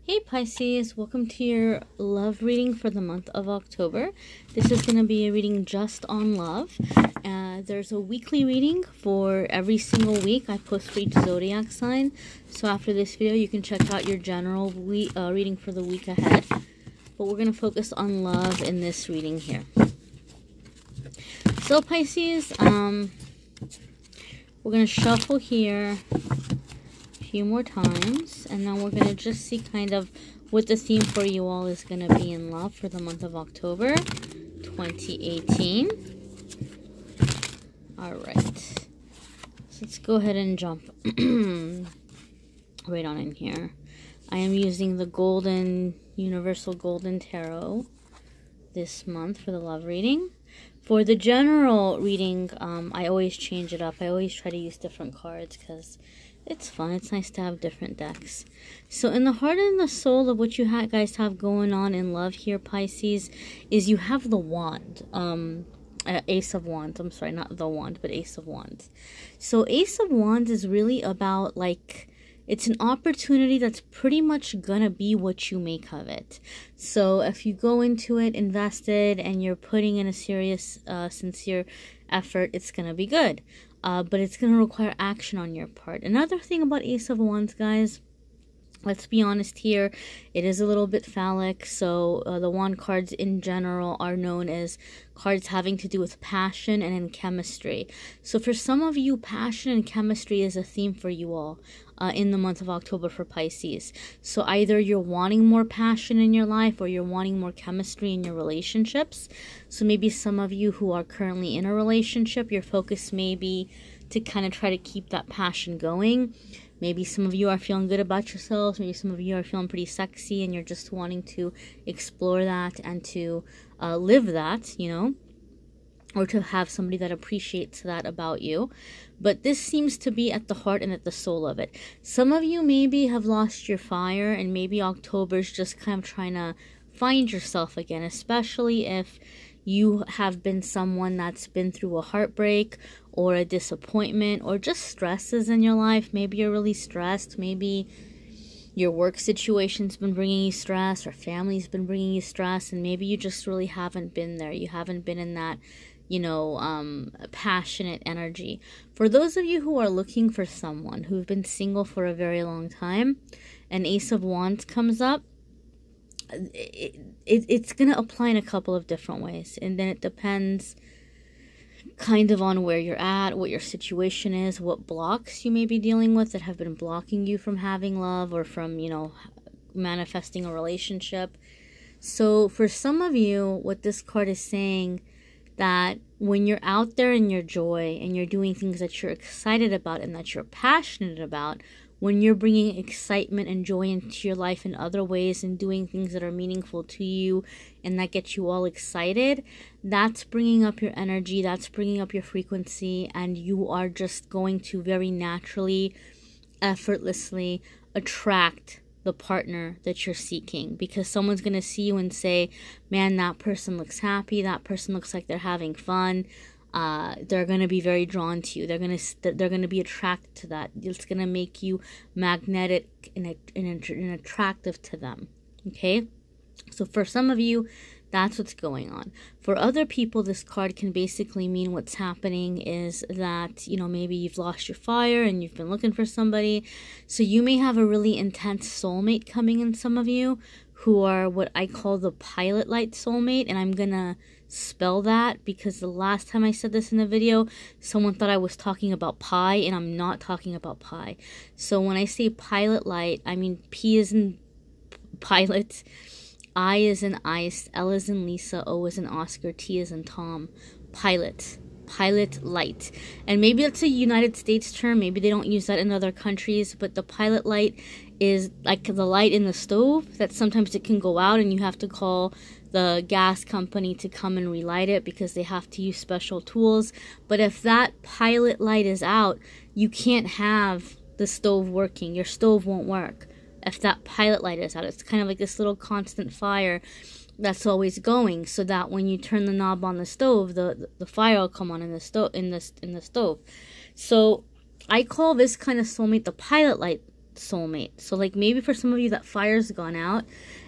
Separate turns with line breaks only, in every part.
Hey Pisces, welcome to your love reading for the month of October. This is going to be a reading just on love. There's a weekly reading for every single week. I post for each zodiac sign. So after this video, you can check out your general reading for the week ahead. But we're going to focus on love in this reading here. So Pisces, we're going to shuffle here few more times, and then we're going to just see kind of what the theme for you all is going to be in love for the month of October 2018. All right, so let's go ahead and jump right on in here. I am using the Universal Golden Tarot this month for the love reading. For the general reading, I always change it up. I always try to use different cards because it's fun. It's nice to have different decks. So in the heart and the soul of what you guys have going on in love here, Pisces, is you have the wand. Ace of Wands. I'm sorry, not the wand, but Ace of Wands. So Ace of Wands is really about, like, it's an opportunity that's pretty much gonna be what you make of it. So if you go into it invested and you're putting in a serious, sincere effort, it's gonna be good. But it's going to require action on your part. Another thing about Ace of Wands, guys, let's be honest here, it is a little bit phallic. So the wand cards in general are known as cards having to do with passion and in chemistry. So for some of you, passion and chemistry is a theme for you all in the month of October for Pisces. So either you're wanting more passion in your life or you're wanting more chemistry in your relationships. So maybe some of you who are currently in a relationship, your focus may be to kind of try to keep that passion going. Maybe some of you are feeling good about yourselves. Maybe some of you are feeling pretty sexy and you're just wanting to explore that and to live that, you know, or to have somebody that appreciates that about you. But this seems to be at the heart and at the soul of it. Some of you maybe have lost your fire, and maybe October's just kind of trying to find yourself again, especially if you have been someone that's been through a heartbreak or a disappointment or just stresses in your life. Maybe you're really stressed. Maybe your work situation's been bringing you stress, or family's been bringing you stress, and maybe you just really haven't been there. You haven't been in that, you know, passionate energy. For those of you who are looking for someone, who've been single for a very long time, an Ace of Wands comes up, it's going to apply in a couple of different ways. And then it depends kind of on where you're at, what your situation is, what blocks you may be dealing with that have been blocking you from having love or from, you know, manifesting a relationship. So for some of you, what this card is saying, that when you're out there in your joy and you're doing things that you're excited about and that you're passionate about, when you're bringing excitement and joy into your life in other ways and doing things that are meaningful to you and that get you all excited, that's bringing up your energy, that's bringing up your frequency, and you are just going to very naturally, effortlessly attract the partner that you're seeking, because someone's going to see you and say, man, that person looks happy, that person looks like they're having fun. They're going to be very drawn to you. They're going to be attracted to that. It's going to make you magnetic and attractive to them. Okay? So for some of you, that's what's going on. For other people, this card can basically mean what's happening is that, you know, maybe you've lost your fire and you've been looking for somebody. So you may have a really intense soulmate coming in, some of you, who are what I call the pilot light soulmate. And I'm going to spell that because the last time I said this in the video, someone thought I was talking about pie, and I'm not talking about pie. So when I say pilot light, I mean P is in pilot, I is in ice, L is in Lisa, O is in Oscar, T is in Tom. Pilot light. And maybe it's a United States term, maybe they don't use that in other countries, but the pilot light is like the light in the stove that sometimes it can go out and you have to call the gas company to come and relight it because they have to use special tools. But if that pilot light is out, you can't have the stove working. Your stove won't work if that pilot light is out. It's kind of like this little constant fire that's always going, so that when you turn the knob on the stove, the fire will come on in the stove. So I call this kind of soulmate the pilot light soulmate. So like maybe for some of you that fire's gone out,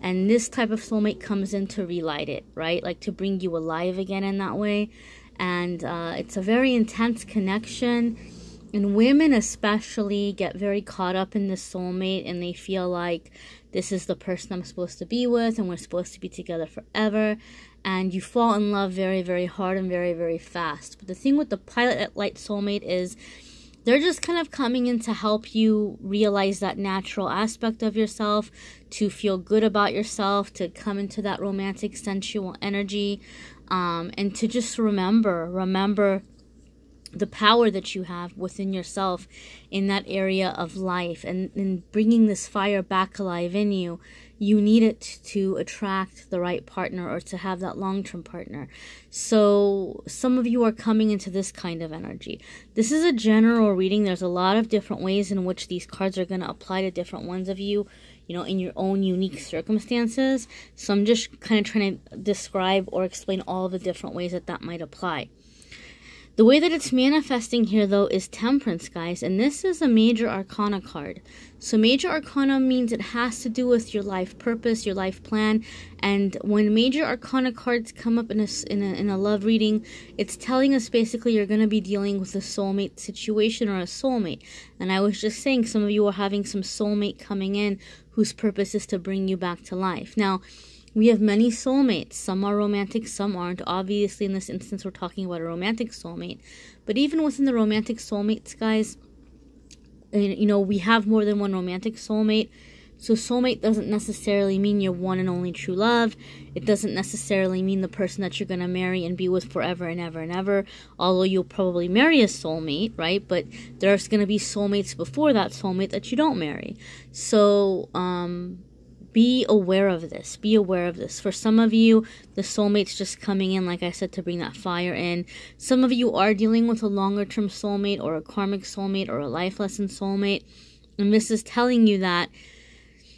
and this type of soulmate comes in to relight it, right? Like to bring you alive again in that way. And it's a very intense connection. And women especially get very caught up in this soulmate, and they feel like this is the person I'm supposed to be with, and we're supposed to be together forever. And you fall in love very, very hard and very, very fast. But the thing with the Pilot Light soulmate is they're just kind of coming in to help you realize that natural aspect of yourself, to feel good about yourself, to come into that romantic, sensual energy, and to just remember the power that you have within yourself in that area of life, and bringing this fire back alive in you. You need it to attract the right partner, or to have that long-term partner. So some of you are coming into this kind of energy. This is a general reading. There's a lot of different ways in which these cards are going to apply to different ones of you, you know, in your own unique circumstances. So I'm just kind of trying to describe or explain all the different ways that might apply. The way that it's manifesting here, though, is Temperance, guys. And this is a Major Arcana card. So Major Arcana means it has to do with your life purpose, your life plan. And when Major Arcana cards come up in a love reading, it's telling us basically you're going to be dealing with a soulmate situation or a soulmate. And I was just saying some of you are having some soulmate coming in whose purpose is to bring you back to life. Now, we have many soulmates. Some are romantic, some aren't. Obviously, in this instance, we're talking about a romantic soulmate. But even within the romantic soulmates, guys, you know, we have more than one romantic soulmate. So soulmate doesn't necessarily mean your one and only true love. It doesn't necessarily mean the person that you're going to marry and be with forever and ever and ever. Although you'll probably marry a soulmate, right? But there's going to be soulmates before that soulmate that you don't marry. So, be aware of this. Be aware of this. For some of you, the soulmate's just coming in, like I said, to bring that fire in. Some of you are dealing with a longer-term soulmate, or a karmic soulmate, or a life lesson soulmate. And this is telling you that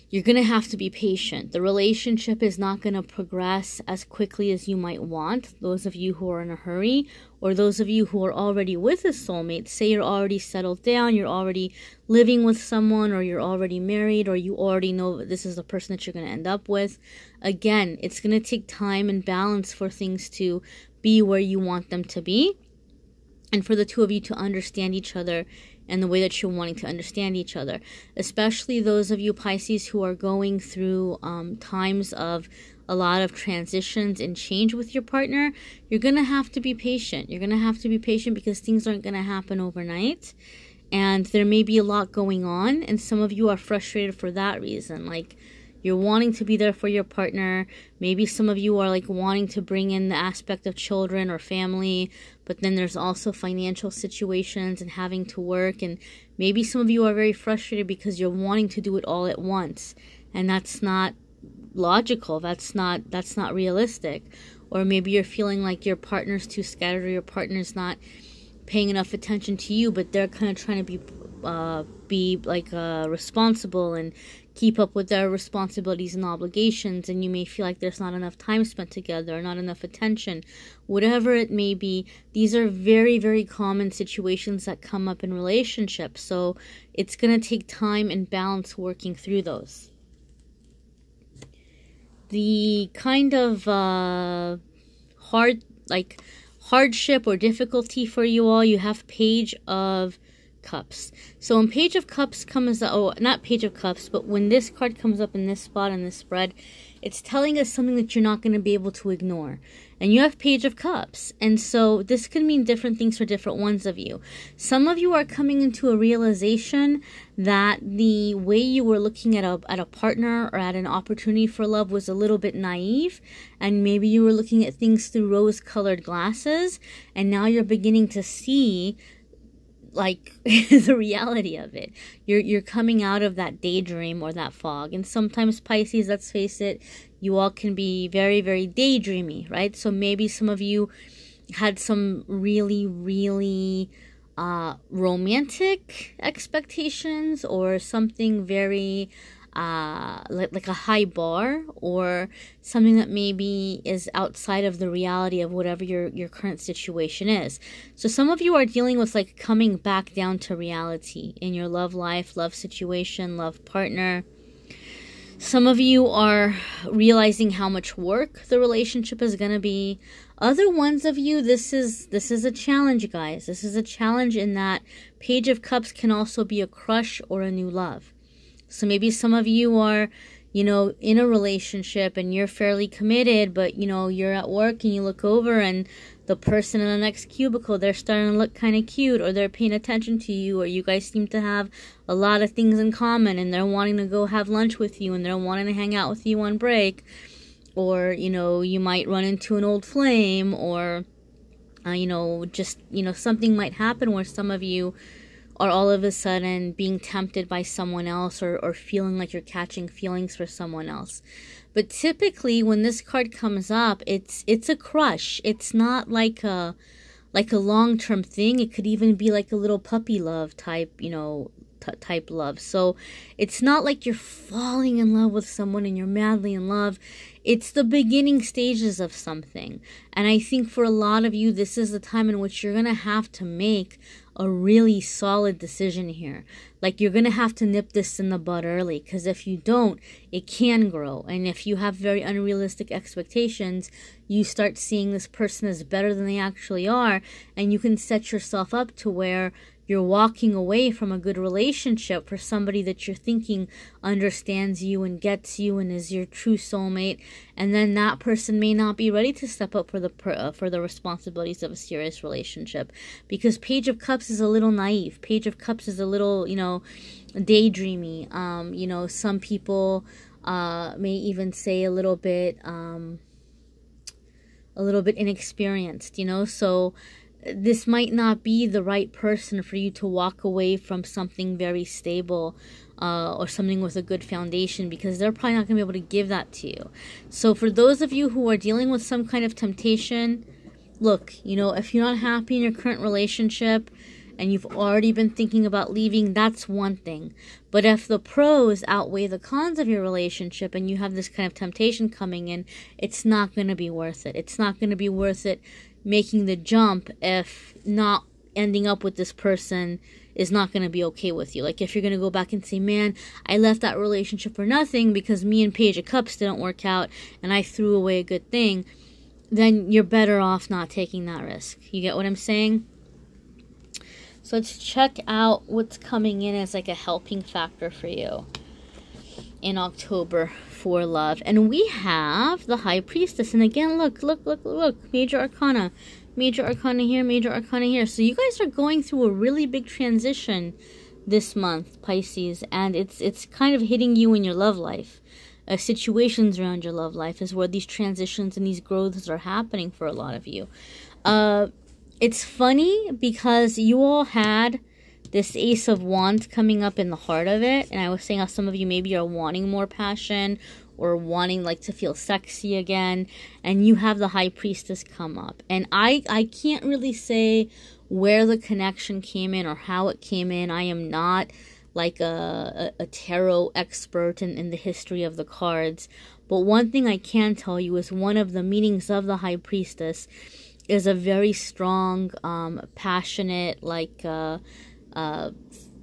you're going to have to be patient. The relationship is not going to progress as quickly as you might want. Those of you who are in a hurry, or those of you who are already with a soulmate, say you're already settled down, you're already living with someone, or you're already married, or you already know that this is the person that you're going to end up with. Again, it's going to take time and balance for things to be where you want them to be, and for the two of you to understand each other and the way that you're wanting to understand each other. Especially those of you, Pisces, who are going through times of a lot of transitions and change with your partner. You're going to have to be patient. You're going to have to be patient because things aren't going to happen overnight. And there may be a lot going on. And some of you are frustrated for that reason. Like, you're wanting to be there for your partner. Maybe some of you are like wanting to bring in the aspect of children or family, but then there's also financial situations and having to work. And maybe some of you are very frustrated because you're wanting to do it all at once. And that's not logical. That's not realistic. Or maybe you're feeling like your partner's too scattered, or your partner's not paying enough attention to you, but they're kind of trying to be responsible and keep up with their responsibilities and obligations, and you may feel like there's not enough time spent together, or not enough attention. Whatever it may be, these are very, very common situations that come up in relationships, so it's going to take time and balance working through those. The kind of hardship or difficulty for you all, you have Page of Cups. So when Page of Cups comes up, not Page of Cups, but when this card comes up in this spot in this spread, it's telling us something that you're not going to be able to ignore. And you have Page of Cups. And so this could mean different things for different ones of you. Some of you are coming into a realization that the way you were looking at a partner or at an opportunity for love was a little bit naive. And maybe you were looking at things through rose-colored glasses. And now you're beginning to see like the reality of it. You're coming out of that daydream or that fog. And sometimes, Pisces, let's face it, you all can be very, very daydreamy, right? So maybe some of you had some really, really romantic expectations, or something very like a high bar, or something that maybe is outside of the reality of whatever your current situation is. So some of you are dealing with like coming back down to reality in your love life, love situation, love partner. Some of you are realizing how much work the relationship is going to be. Other ones of you, this is a challenge, guys. This is a challenge in that Page of Cups can also be a crush or a new love. So maybe some of you are, you know, in a relationship and you're fairly committed, but, you know, you're at work and you look over and the person in the next cubicle, they're starting to look kind of cute, or they're paying attention to you, or you guys seem to have a lot of things in common and they're wanting to go have lunch with you and they're wanting to hang out with you on break. Or, you know, you might run into an old flame, or, you know, just, you know, something might happen where some of you are all of a sudden being tempted by someone else, or feeling like you're catching feelings for someone else. But typically when this card comes up, it's a crush. It's not like a long-term thing. It could even be like a little puppy love type, you know, type love. So it's not like you're falling in love with someone and you're madly in love. It's the beginning stages of something. And I think for a lot of you, this is the time in which you're going to have to make a really solid decision here. Like, you're going to have to nip this in the bud early, because if you don't, it can grow. And if you have very unrealistic expectations, you start seeing this person as better than they actually are, and you can set yourself up to where you're walking away from a good relationship for somebody that you're thinking understands you and gets you and is your true soulmate, and then that person may not be ready to step up for the responsibilities of a serious relationship, because Page of Cups is a little naive. Page of Cups is a little, you know, daydreamy. You know, some people may even say a little bit inexperienced. You know, so this might not be the right person for you to walk away from something very stable, or something with a good foundation, because they're probably not going to be able to give that to you. So for those of you who are dealing with some kind of temptation, look, you know, if you're not happy in your current relationship and you've already been thinking about leaving, that's one thing. But if the pros outweigh the cons of your relationship and you have this kind of temptation coming in, it's not going to be worth it. It's not going to be worth it making the jump if not ending up with this person is not going to be okay with you. Like, if you're going to go back and say, man, I left that relationship for nothing because me and Page of Cups didn't work out and I threw away a good thing, then you're better off not taking that risk. You get what I'm saying? So let's check out what's coming in as like a helping factor for you in October for love. And we have the High Priestess. And again, look. Major Arcana. Major Arcana here, Major Arcana here. So you guys are going through a really big transition this month, Pisces. And it's kind of hitting you in your love life. Situations around your love life is where these transitions and these growths are happening for a lot of you. It's funny because you all had this Ace of Wands coming up in the heart of it. And I was saying how some of you maybe are wanting more passion or wanting like to feel sexy again. And you have the High Priestess come up. And I can't really say where the connection came in or how it came in. I am not like a tarot expert in the history of the cards. But one thing I can tell you is one of the meanings of the High Priestess is a very strong, passionate, like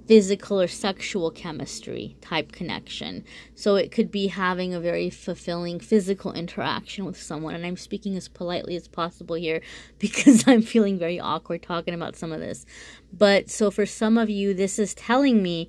physical or sexual chemistry type connection. So it could be having a very fulfilling physical interaction with someone. And I'm speaking as politely as possible here because I'm feeling very awkward talking about some of this. But so for some of you, this is telling me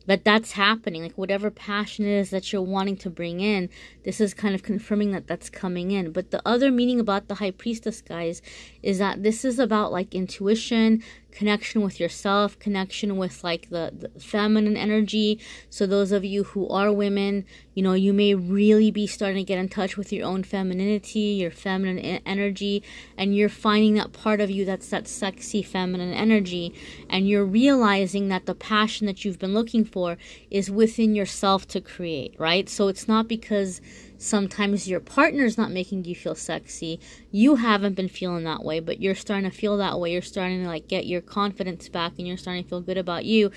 that that's happening. Like whatever passion it is that you're wanting to bring in, this is kind of confirming that that's coming in. But the other meaning about the High Priestess, guys, is that this is about like intuition, connection with yourself, connection with like the feminine energy. So those of you who are women, you know, you may really be starting to get in touch with your own femininity, your feminine energy, and you're finding that part of you that's that sexy feminine energy, and you're realizing that the passion that you've been looking for is within yourself to create, right? So it's not because sometimes your partner's not making you feel sexy. You haven't been feeling that way, but you're starting to feel that way. You're starting to like get your confidence back and you're starting to feel good about you.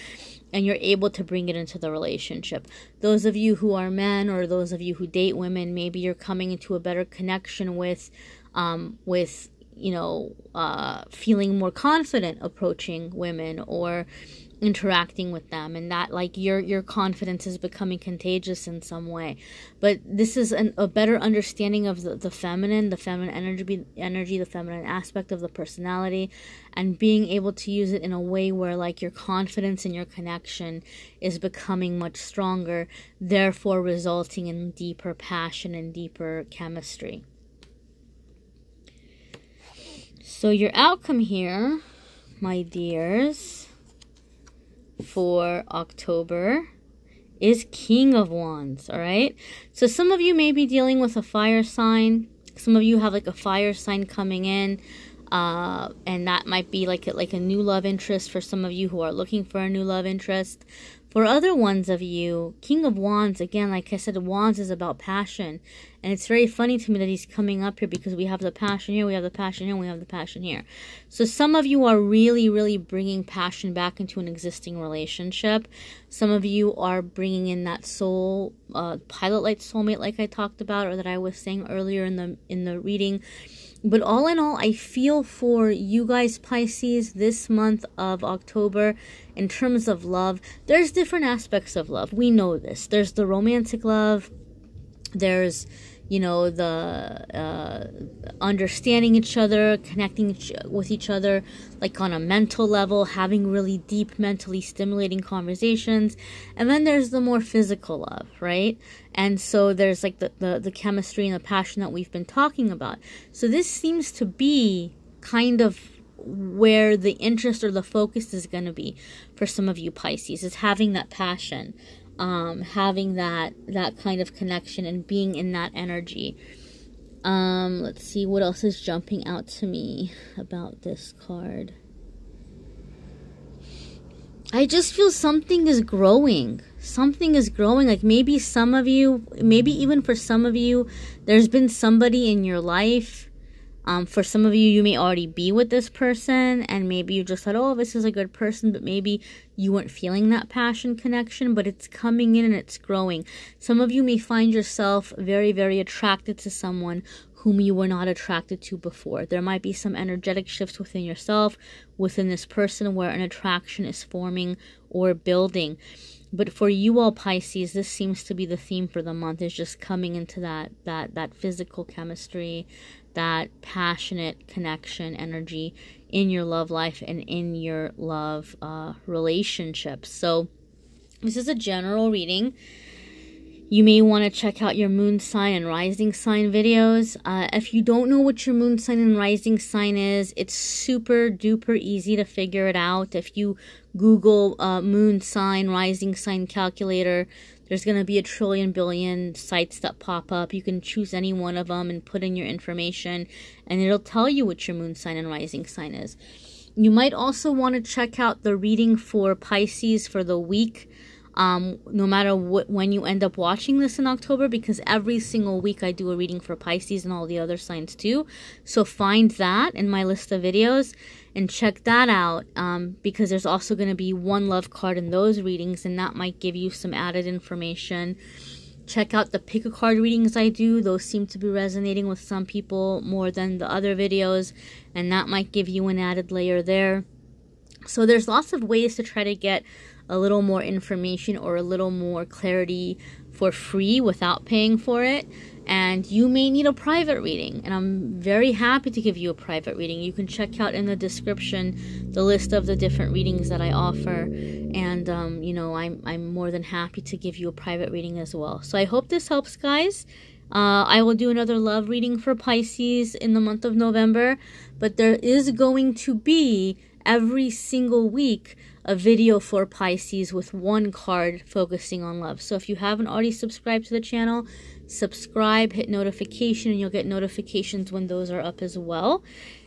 and you're able to bring it into the relationship. Those of you who are men, or those of you who date women, maybe you're coming into a better connection with feeling more confident approaching women or interacting with them, and that like your confidence is becoming contagious in some way. But this is a better understanding of the feminine energy, the feminine aspect of the personality, and being able to use it in a way where like your confidence and your connection is becoming much stronger, therefore resulting in deeper passion and deeper chemistry. So your outcome here, my dears, for October is King of Wands, all right? So some of you may be dealing with a fire sign. Some of you have like a fire sign coming in, and that might be like a new love interest for some of you who are looking for a new love interest. For other ones of you, King of Wands, again, like I said, Wands is about passion. And it's very funny to me that he's coming up here because we have the passion here, we have the passion here, and we have the passion here. So some of you are really, really bringing passion back into an existing relationship. Some of you are bringing in that soul, pilot light soulmate like I talked about, or that I was saying earlier in the reading. But all in all, I feel for you guys, Pisces, this month of October, in terms of love, there's different aspects of love. We know this. There's the romantic love. There's, the understanding each other, connecting with each other, like on a mental level, having really deep, mentally stimulating conversations. And then there's the more physical love, right? And so there's like the chemistry and the passion that we've been talking about. So this seems to be kind of where the interest or the focus is going to be for some of you Pisces, is having that passion, having that kind of connection and being in that energy. Let's see what else is jumping out to me about this card. I just feel something is growing. Something is growing. Like maybe some of you, maybe even for some of you, there's been somebody in your life. For some of you, you may already be with this person, and maybe you just thought, oh, this is a good person, but maybe you weren't feeling that passion connection, but it's coming in and it's growing. Some of you may find yourself very, very attracted to someone whom you were not attracted to before. There might be some energetic shifts within yourself, within this person, where an attraction is forming or building. But for you all Pisces, this seems to be the theme for the month, is just coming into that physical chemistry, that passionate connection energy in your love life and in your love relationships. So this is a general reading. You may want to check out your moon sign and rising sign videos. If you don't know what your moon sign and rising sign is, it's super duper easy to figure it out. If you Google moon sign, rising sign calculator, there's going to be a trillion billion sites that pop up. You can choose any one of them and put in your information, and it'll tell you what your moon sign and rising sign is. You might also want to check out the reading for Pisces for the week, no matter when you end up watching this in October, because every single week I do a reading for Pisces and all the other signs too. So find that in my list of videos and check that out, because there's also going to be one love card in those readings, and that might give you some added information. Check out the pick a card readings I do. Those seem to be resonating with some people more than the other videos, and that might give you an added layer there. So there's lots of ways to try to get a little more information or a little more clarity for free without paying for it. And you may need a private reading, and I'm very happy to give you a private reading. You can check out in the description the list of the different readings that I offer, and I'm more than happy to give you a private reading as well. So I hope this helps, guys. I will do another love reading for Pisces in the month of November, but there is going to be every single week a video for Pisces with one card focusing on love. So if you haven't already subscribed to the channel, subscribe, hit notification, and you'll get notifications when those are up as well.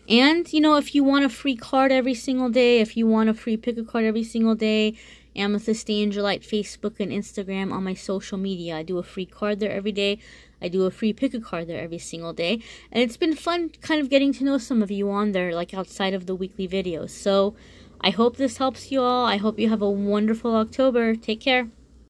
And, if you want a free card every single day, if you want a free pick a card every single day, AmethystAngelLight, Facebook and Instagram on my social media. I do a free card there every day. I do a free pick a card there every single day. And it's been fun kind of getting to know some of you on there, like outside of the weekly videos. So I hope this helps you all. I hope you have a wonderful October. Take care.